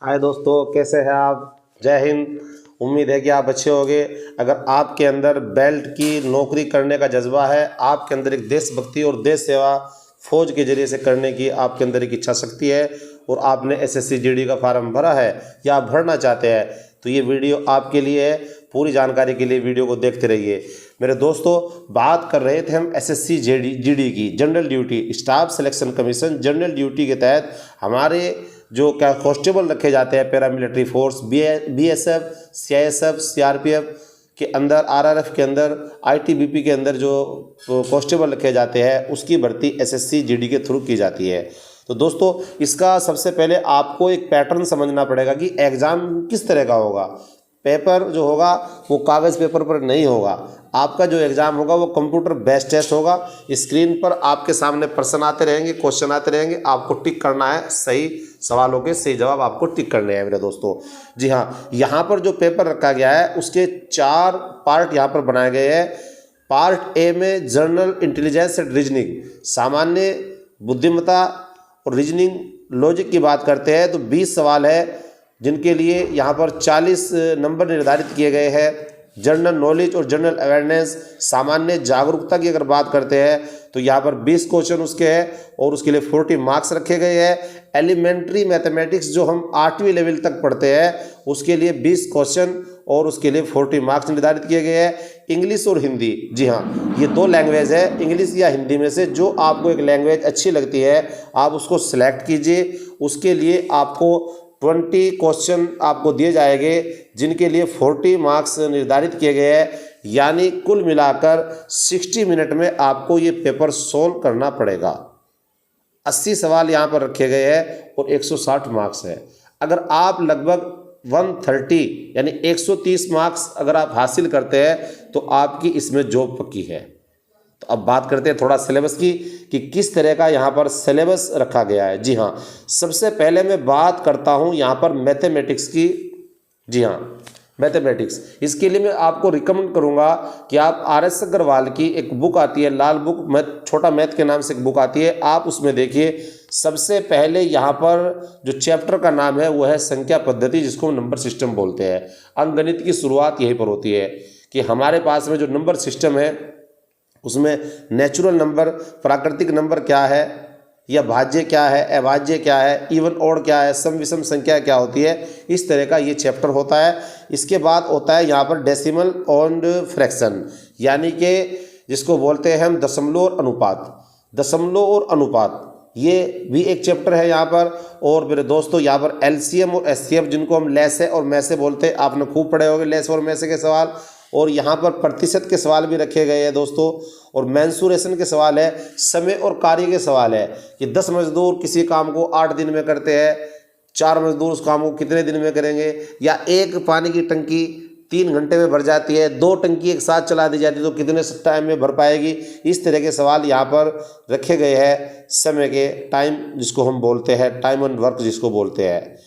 हाय दोस्तों, कैसे हैं आप। जय हिंद। उम्मीद है कि आप अच्छे होंगे। अगर आपके अंदर बेल्ट की नौकरी करने का जज्बा है, आपके अंदर एक देशभक्ति और देश सेवा फौज के जरिए से करने की आपके अंदर एक इच्छा शक्ति है और आपने एसएससी जीडी का फार्म भरा है या आप भरना चाहते हैं, तो ये वीडियो आपके लिए है। पूरी जानकारी के लिए वीडियो को देखते रहिए। मेरे दोस्तों, बात कर रहे थे हम एसएससी जीडी की, general duty staff selection commission general duty के तहत हमारे जो क्या कांस्टेबल रखे जाते हैं paramilitary force, BSF, CISF, CRPF के अंदर, आरआरएफ के अंदर, आईटीबीपी के अंदर जो कांस्टेबल रखे जाते हैं, उसकी भर्ती एसएससी जीडी के थ्रू की जाती है। तो दोस्तों, इसका सबसे पहले आपको एक पैटर्न समझना पड़ेगा कि एग्ज़ाम किस तरह का होगा। पेपर जो होगा वो कागज़ पेपर पर नहीं होगा। आपका जो एग्ज़ाम होगा वो कंप्यूटर बेस्ड टेस्ट होगा। स्क्रीन पर आपके सामने प्रश्न आते रहेंगे, क्वेश्चन आते रहेंगे, आपको टिक करना है। सही सवालों के सही जवाब आपको टिक करने हैं मेरे दोस्तों। जी हाँ, यहाँ पर जो पेपर रखा गया है उसके 4 पार्ट यहाँ पर बनाए गए हैं। पार्ट ए में जनरल इंटेलिजेंस एंड रीजनिंग, सामान्य बुद्धिमत्ता और रीजनिंग लॉजिक की बात करते हैं तो 20 सवाल है, जिनके लिए यहाँ पर 40 नंबर निर्धारित किए गए हैं। जनरल नॉलेज और जनरल अवेयरनेस, सामान्य जागरूकता की अगर बात करते हैं तो यहाँ पर 20 क्वेश्चन उसके हैं और उसके लिए 40 मार्क्स रखे गए हैं। एलिमेंट्री मैथमेटिक्स जो हम 8वीं लेवल तक पढ़ते हैं उसके लिए 20 क्वेश्चन और उसके लिए 40 मार्क्स निर्धारित किए गए हैं। इंग्लिश और हिंदी, जी हाँ, ये 2 लैंग्वेज है, इंग्लिश या हिंदी में से जो आपको एक लैंग्वेज अच्छी लगती है आप उसको सिलेक्ट कीजिए। उसके लिए आपको 20 क्वेश्चन आपको दिए जाएंगे, जिनके लिए 40 मार्क्स निर्धारित किए गए हैं। यानी कुल मिलाकर 60 मिनट में आपको ये पेपर सोल्व करना पड़ेगा। 80 सवाल यहाँ पर रखे गए हैं और 160 मार्क्स है। अगर आप लगभग 130 यानी 130 मार्क्स अगर आप हासिल करते हैं तो आपकी इसमें जॉब पक्की है। तो अब बात करते हैं थोड़ा सिलेबस की कि किस तरह का यहाँ पर सिलेबस रखा गया है। जी हाँ, सबसे पहले मैं बात करता हूँ यहाँ पर मैथमेटिक्स की। जी हाँ, मैथमेटिक्स, इसके लिए मैं आपको रिकमेंड करूँगा कि आप आर.एस. अग्रवाल की एक बुक आती है, लाल बुक, मैथ छोटा मैथ के नाम से एक बुक आती है, आप उसमें देखिए। सबसे पहले यहाँ पर जो चैप्टर का नाम है वो है संख्या पद्धति, जिसको हम नंबर सिस्टम बोलते हैं। अंकगणित की शुरुआत यहीं पर होती है कि हमारे पास में जो नंबर सिस्टम है उसमें नेचुरल नंबर, प्राकृतिक नंबर क्या है, या भाज्य क्या है, अभाज्य क्या है, इवन ऑड क्या है, सम विषम संख्या क्या होती है, इस तरह का ये चैप्टर होता है। इसके बाद होता है यहाँ पर डेसिमल एंड फ्रैक्शन, यानी कि जिसको बोलते हैं हम दशमलव और अनुपात। दशमलव और अनुपात ये भी एक चैप्टर है यहाँ पर। और मेरे दोस्तों, यहाँ पर एलसीएम और एचसीएफ, जिनको हम लैसे और मैसे बोलते हैं, आपने खूब पढ़े होंगे लैसे और मैसे के सवाल। और यहाँ पर प्रतिशत के सवाल भी रखे गए हैं दोस्तों, और मेंसुरेशन के सवाल है, समय और कार्य के सवाल है कि 10 मजदूर किसी काम को 8 दिन में करते हैं, 4 मजदूर उस काम को कितने दिन में करेंगे, या एक पानी की टंकी 3 घंटे में भर जाती है, 2 टंकी एक साथ चला दी जाती है तो कितने टाइम में भर पाएगी। इस तरह के सवाल यहाँ पर रखे गए हैं। समय के टाइम जिसको हम बोलते हैं, टाइम एंड वर्क जिसको बोलते हैं।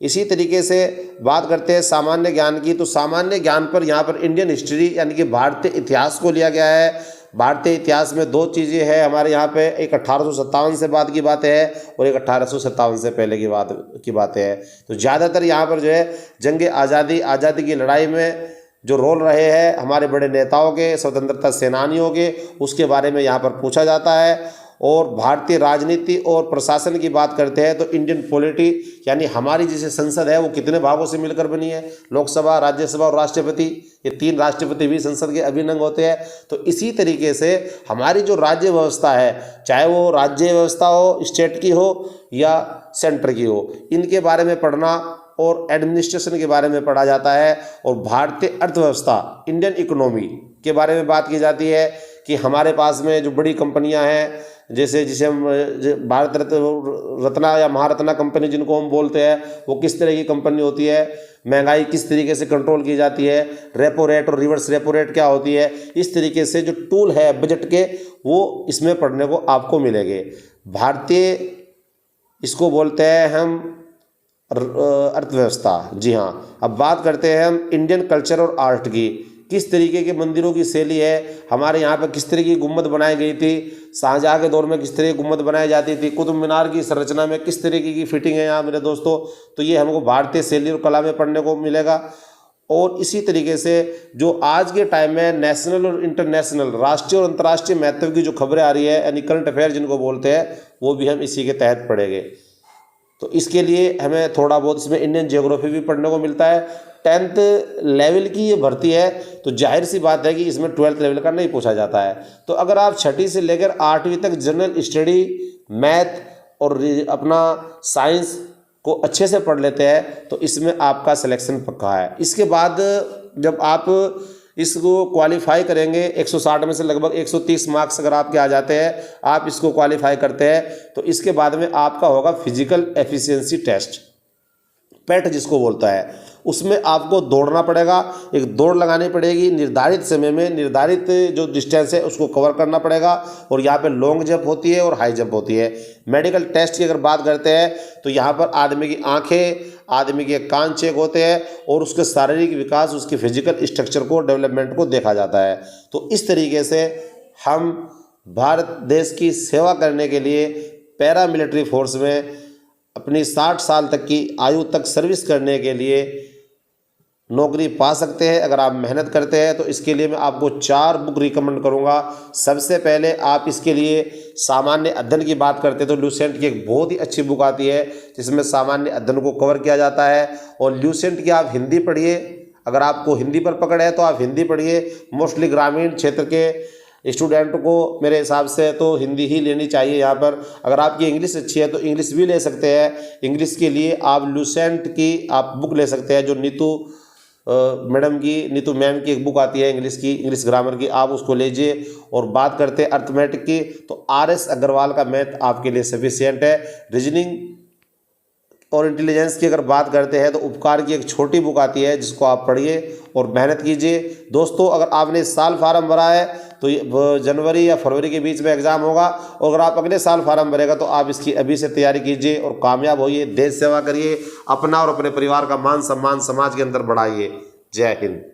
इसी तरीके से बात करते हैं सामान्य ज्ञान की, तो सामान्य ज्ञान पर यहाँ पर इंडियन हिस्ट्री यानी कि भारतीय इतिहास को लिया गया है। भारतीय इतिहास में 2 चीज़ें हैं हमारे यहाँ पे, एक 1857 से बाद की बातें हैं और एक 1857 से पहले की बातें हैं। तो ज़्यादातर यहाँ पर जो है जंग आज़ादी की लड़ाई में जो रोल रहे हैं हमारे बड़े नेताओं के, स्वतंत्रता सेनानियों के, उसके बारे में यहाँ पर पूछा जाता है। और भारतीय राजनीति और प्रशासन की बात करते हैं तो इंडियन पॉलिटी, यानी हमारी जैसे संसद है वो कितने भागों से मिलकर बनी है, लोकसभा, राज्यसभा और राष्ट्रपति, ये 3 राष्ट्रपति भी संसद के अभिन्न अंग होते हैं। तो इसी तरीके से हमारी जो राज्य व्यवस्था है, चाहे वो राज्य व्यवस्था हो, स्टेट की हो या सेंटर की हो, इनके बारे में पढ़ना और एडमिनिस्ट्रेशन के बारे में पढ़ा जाता है। और भारतीय अर्थव्यवस्था, इंडियन इकोनॉमी के बारे में बात की जाती है कि हमारे पास में जो बड़ी कंपनियां हैं, जैसे जिसे हम भारत रत्ना या महारत्ना कंपनी जिनको हम बोलते हैं, वो किस तरह की कंपनी होती है, महंगाई किस तरीके से कंट्रोल की जाती है, रेपो रेट और रिवर्स रेपो रेट क्या होती है, इस तरीके से जो टूल है बजट के, वो इसमें पढ़ने को आपको मिलेंगे। भारतीय इसको बोलते हैं हम अर्थव्यवस्था। जी हाँ, अब बात करते हैं हम इंडियन कल्चर और आर्ट की। किस तरीके के मंदिरों की शैली है, हमारे यहाँ पर किस तरह की गुम्बद बनाई गई थी, शाहजहाँ के दौर में किस तरह की गुम्बद बनाई जाती थी, कुतुब मीनार की संरचना में किस तरीके की फिटिंग है यहाँ मेरे दोस्तों, तो ये हमको भारतीय शैली और कला में पढ़ने को मिलेगा। और इसी तरीके से जो आज के टाइम में नेशनल और इंटरनेशनल, राष्ट्रीय और अंतर्राष्ट्रीय महत्व की जो खबरें आ रही है, यानी करंट अफेयर जिनको बोलते हैं, वो भी हम इसी के तहत पढ़ेंगे। तो इसके लिए हमें थोड़ा बहुत इसमें इंडियन ज्योग्राफी भी पढ़ने को मिलता है। 10th लेवल की ये भर्ती है, तो जाहिर सी बात है कि इसमें 12th लेवल का नहीं पूछा जाता है। तो अगर आप 6ठी से लेकर 8वीं तक जनरल स्टडी, मैथ और अपना साइंस को अच्छे से पढ़ लेते हैं तो इसमें आपका सिलेक्शन पक्का है। इसके बाद जब आप इसको क्वालिफाई करेंगे, 160 में से लगभग 130 मार्क्स अगर आपके आ जाते हैं, आप इसको क्वालिफाई करते हैं, तो इसके बाद में आपका होगा फिजिकल एफिशिएंसी टेस्ट, पेट जिसको बोलता है। उसमें आपको दौड़ना पड़ेगा, एक दौड़ लगानी पड़ेगी, निर्धारित समय में निर्धारित जो डिस्टेंस है उसको कवर करना पड़ेगा। और यहाँ पे लॉन्ग जंप होती है और हाई जंप होती है। मेडिकल टेस्ट की अगर बात करते हैं तो यहाँ पर आदमी की आंखें, आदमी के कान चेक होते हैं और उसके शारीरिक विकास, उसकी फिजिकल स्ट्रक्चर को, डेवलपमेंट को देखा जाता है। तो इस तरीके से हम भारत देश की सेवा करने के लिए पैरा मिलिट्री फोर्स में अपनी 60 साल तक की आयु तक सर्विस करने के लिए नौकरी पा सकते हैं अगर आप मेहनत करते हैं। तो इसके लिए मैं आपको 4 बुक रिकमेंड करूंगा। सबसे पहले आप इसके लिए सामान्य अध्ययन की बात करते हैं तो ल्यूसेंट की एक बहुत ही अच्छी बुक आती है जिसमें सामान्य अध्ययन को कवर किया जाता है। और ल्यूसेंट की आप हिंदी पढ़िए, अगर आपको हिंदी पर पकड़ है तो आप हिंदी पढ़िए। मोस्टली ग्रामीण क्षेत्र के स्टूडेंट को मेरे हिसाब से तो हिंदी ही लेनी चाहिए यहाँ पर। अगर आपकी इंग्लिश अच्छी है तो इंग्लिश भी ले सकते हैं। इंग्लिश के लिए आप ल्यूसेंट की आप बुक ले सकते हैं, जो नीतू मैम की एक बुक आती है इंग्लिश की, इंग्लिश ग्रामर की, आप उसको लीजिए। और बात करते हैं अर्थमेटिक की तो RS अग्रवाल का मैथ आपके लिए सफिशिएंट है। रीजनिंग और इंटेलिजेंस की अगर बात करते हैं तो उपकार की एक छोटी बुक आती है जिसको आप पढ़िए और मेहनत कीजिए। दोस्तों, अगर आपने इस साल फार्म भरा है तो ये जनवरी या फरवरी के बीच में एग्ज़ाम होगा, और अगर आप अगले साल फार्म भरेगा तो आप इसकी अभी से तैयारी कीजिए और कामयाब होइए। देश सेवा करिए, अपना और अपने परिवार का मान सम्मान समाज के अंदर बढ़ाइए। जय हिंद।